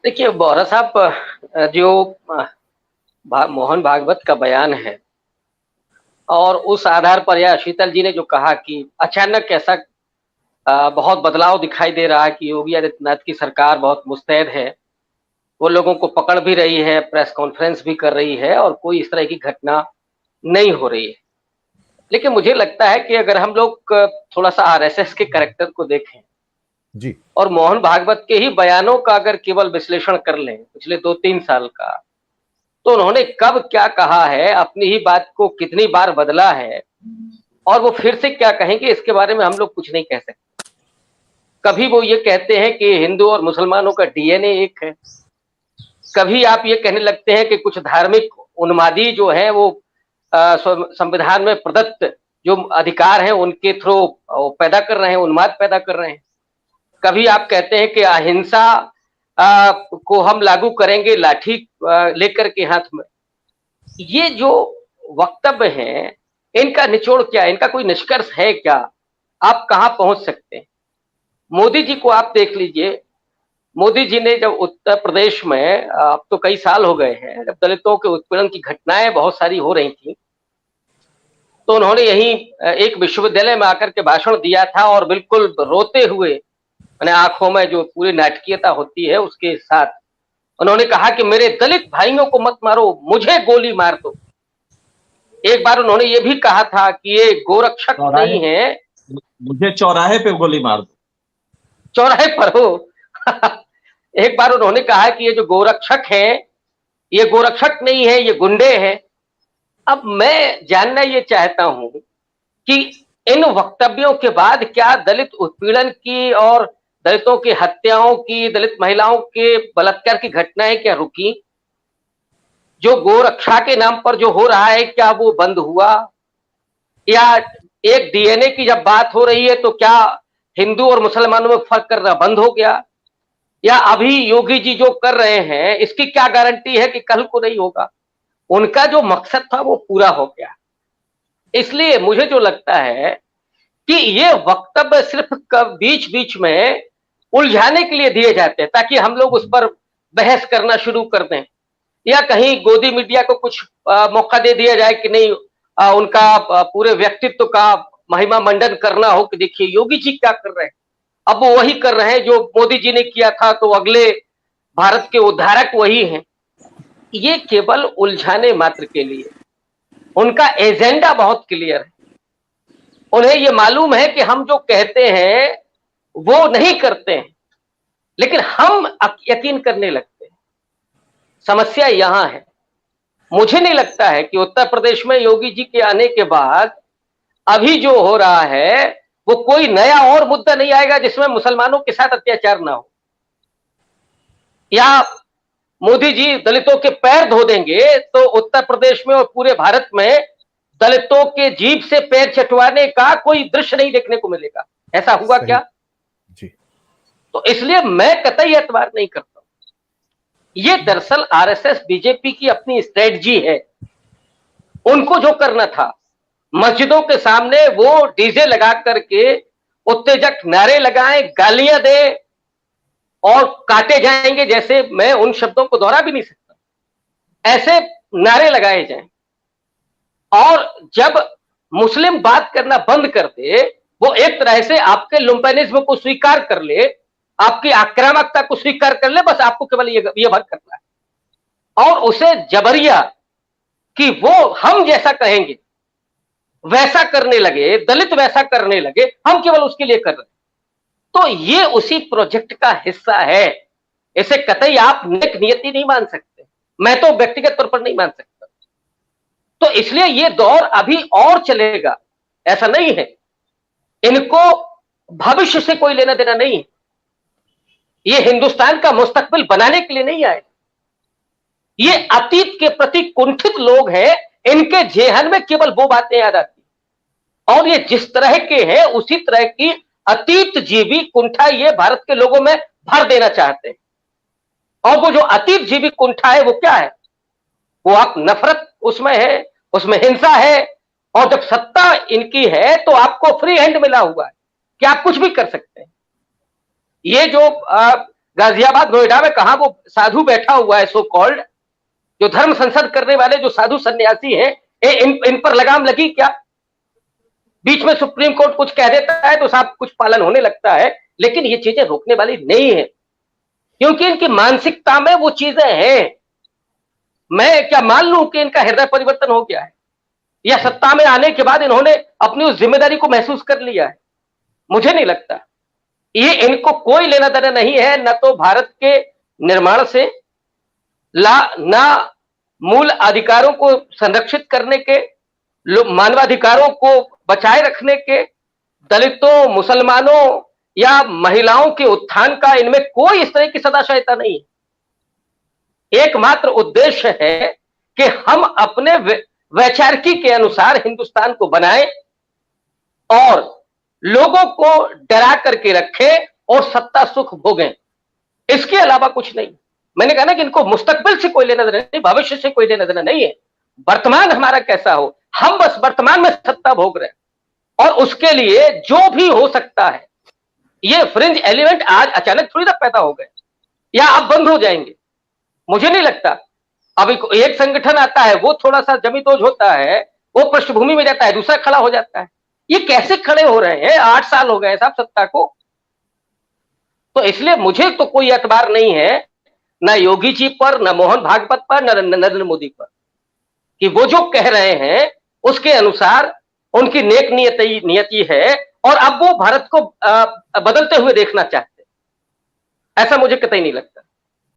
देखिए बोहरा साहब, जो मोहन भागवत का बयान है और उस आधार पर या शीतल जी ने जो कहा कि अचानक ऐसा बहुत बदलाव दिखाई दे रहा है कि योगी आदित्यनाथ की सरकार बहुत मुस्तैद है। वो लोगों को पकड़ भी रही है, प्रेस कॉन्फ्रेंस भी कर रही है और कोई इस तरह की घटना नहीं हो रही है। लेकिन मुझे लगता है कि अगर हम लोग थोड़ा-सा आरएसएस के कैरेक्टर को देखें जी। और मोहन भागवत के ही बयानों का अगर केवल विश्लेषण कर लें पिछले 2-3 साल का, तो उन्होंने कब क्या कहा है, अपनी ही बात को कितनी बार बदला है और वो फिर से क्या कहेंगे इसके बारे में हम लोग कुछ नहीं कह सकते। कभी वो ये कहते हैं कि हिंदू और मुसलमानों का डीएनए एक है। कभी आप ये कहने लगते हैं कि कुछ धार्मिक उन्मादी जो हैं वो संविधान में प्रदत्त जो अधिकार हैं उनके थ्रू पैदा कर रहे हैं, उन्माद पैदा कर रहे हैं। कभी आप कहते हैं कि अहिंसा को हम लागू करेंगे लाठी लेकर के हाथ में। ये जो वक्तव्य हैं, इनका निचोड़ क्या है? इनका कोई निष्कर्ष है क्या? आप कहाँ पहुँच सकते हैं? मोदी जी को आप देख लीजिए, मोदी जी ने जब उत्तर प्रदेश में अब तो कई साल हो गए हैं, जब दलितों के उत्पीड़न की घटनाएँ बहुत सारी हो रही थी, तो उन्होंने यहीं एक विश्वविद्यालय में आकर के भाषण दिया था और बिल्कुल रोते हुए मैंने आँखों में जो पूरी नाटकीयता होती है उसके साथ, उन्होंने कहा कि मेरे दलित भाइयों को मत मारो, मुझे गोली मार दो। एक बार उन्होंने ये भी कहा था कि ये गोरक्षक चौराहे नहीं है, मुझे चौराहे पे गोली मार दो। चौराहे पर हो। एक बार उन्होंने कहा कि ये जो गोरक्षक हैं, ये गोरक्षक नहीं है, ये गुंडे हैं। अब मैं जानना ये चाहता हूं कि इन वक्तव्यों के बाद क्या दलित उत्पीड़न की और दलितों की हत्याओं की, दलित महिलाओं के बलात्कार की घटनाएं क्या रुकी? जो गोरक्षा के नाम पर जो हो रहा है क्या वो बंद हुआ? या एक डीएनए की जब बात हो रही है तो क्या हिंदू और मुसलमानों में फर्क करना बंद हो गया? या अभी योगी जी जो कर रहे हैं इसकी क्या गारंटी है कि कल को नहीं होगा? उनका जो मकसद था वो पूरा हो गया। इसलिए मुझे जो लगता है कि ये वक्तव्य सिर्फ बीच-बीच में उलझाने के लिए दिए जाते हैं ताकि हम लोग उस पर बहस करना शुरू कर दें या कहीं गोदी मीडिया को कुछ मौका दे दिया जाए कि नहीं उनका पूरे व्यक्तित्व का महिमा मंडन करना हो कि देखिए योगी जी क्या कर रहे हैं। अब वो वही कर रहे हैं जो मोदी जी ने किया था तो अगले भारत के उद्धारक वही हैं। ये केवल उलझाने मात्र के लिए, उनका एजेंडा बहुत क्लियर है। उन्हें ये मालूम है कि हम जो कहते हैं वो नहीं करते हैं, लेकिन हम यकीन करने लगते हैं। समस्या यहां है। मुझे नहीं लगता है कि उत्तर प्रदेश में योगी जी के आने के बाद अभी जो हो रहा है वो कोई नया और मुद्दा नहीं आएगा जिसमें मुसलमानों के साथ अत्याचार ना हो, या मोदी जी दलितों के पैर धो देंगे तो उत्तर प्रदेश में और पूरे भारत में दलितों के जीभ से पैर चटवाने का कोई दृश्य नहीं देखने को मिलेगा। ऐसा हुआ क्या? जी। तो इसलिए मैं कतई एतबार नहीं करता। ये दरअसल आरएसएस बीजेपी की अपनी स्ट्रेटजी है। उनको जो करना था, मस्जिदों के सामने वो डीजे लगा करके उत्तेजक नारे लगाएं, गालियां दें और काटे जाएंगे, जैसे मैं उन शब्दों को दोहरा भी नहीं सकता, ऐसे नारे लगाए जाएं। और जब मुस्लिम बात करना बंद कर दे, वो एक तरह से आपके लुम्पेनिज्म को स्वीकार कर ले, आपकी आक्रामकता को स्वीकार कर ले, बस आपको केवल ये भर करना है और उसे जबरिया कि वो हम जैसा कहेंगे वैसा करने लगे, दलित वैसा करने लगे, हम केवल उसके लिए कर रहे हैं। तो ये उसी प्रोजेक्ट का हिस्सा है। इसे कतई आप नेक नियति नहीं मान सकते, मैं तो व्यक्तिगत तौर पर नहीं मान सकता। तो इसलिए ये दौर अभी और चलेगा, ऐसा नहीं है। इनको भविष्य से कोई लेना देना नहीं है। ये हिंदुस्तान का मुस्तकबिल बनाने के लिए नहीं आए। ये अतीत के प्रति कुंठित लोग हैं, इनके जेहन में केवल वो बातें याद आती और ये जिस तरह के हैं उसी तरह की अतीत जीवी कुंठा ये भारत के लोगों में भर देना चाहते हैं। और वो जो अतीत जीवी कुंठा है वो क्या है? वो आप नफरत उसमें है, उसमें हिंसा है, और जब सत्ता इनकी है तो आपको फ्री हैंड मिला हुआ है कि आप कुछ भी कर सकते हैं। ये जो गाजियाबाद नोएडा में कहा वो साधु बैठा हुआ है, सो कॉल्ड, जो धर्म संसद करने वाले जो साधु सन्यासी हैं, इन पर लगाम लगी क्या? बीच में सुप्रीम कोर्ट कुछ कह देता है तो साहब कुछ पालन होने लगता है, लेकिन ये चीजें रोकने वाली नहीं है, क्योंकि इनकी मानसिकता में वो चीजें हैं। मैं क्या मान लूं कि इनका हृदय परिवर्तन हो गया है, या सत्ता में आने के बाद इन्होंने अपनी उस जिम्मेदारी को महसूस कर लिया है? मुझे नहीं लगता। ये इनको कोई लेना देना नहीं है, न तो भारत के निर्माण से, ना मूल अधिकारों को संरक्षित करने के, मानवाधिकारों को बचाए रखने के, दलितों, मुसलमानों या महिलाओं के उत्थान का इनमें कोई इस तरह की सदाशयता नहीं है। एकमात्र उद्देश्य है कि हम अपने वैचारिकी के अनुसार हिंदुस्तान को बनाएं और लोगों को डरा करके रखें और सत्ता सुख भोगें, इसके अलावा कुछ नहीं। मैंने कहा ना कि इनको मुस्तकबिल से कोई लेना देना नहीं, भविष्य से कोई लेना देना नहीं है। वर्तमान हमारा कैसा हो, हम बस वर्तमान में सत्ता भोग रहे हैं, और उसके लिए जो भी हो सकता है, ये फ्रिंज एलिमेंट आज अचानक थोड़ी ना पैदा हो गए या अब बंद हो जाएंगे, मुझे नहीं लगता। अब एक संगठन आता है, वो थोड़ा सा जमीतोज होता है, वो पृष्ठभूमि में जाता है, दूसरा खड़ा हो जाता है। ये कैसे खड़े हो रहे हैं? 8 साल हो गए साहब सत्ता को। तो इसलिए मुझे तो कोई एतबार नहीं है, ना योगी जी पर, ना मोहन भागवत पर, ना नरेंद्र मोदी पर, कि वो जो कह रहे हैं उसके अनुसार उनकी नेक नियति है, और अब वो भारत को बदलते हुए देखना चाहते, ऐसा मुझे कतई नहीं लगता।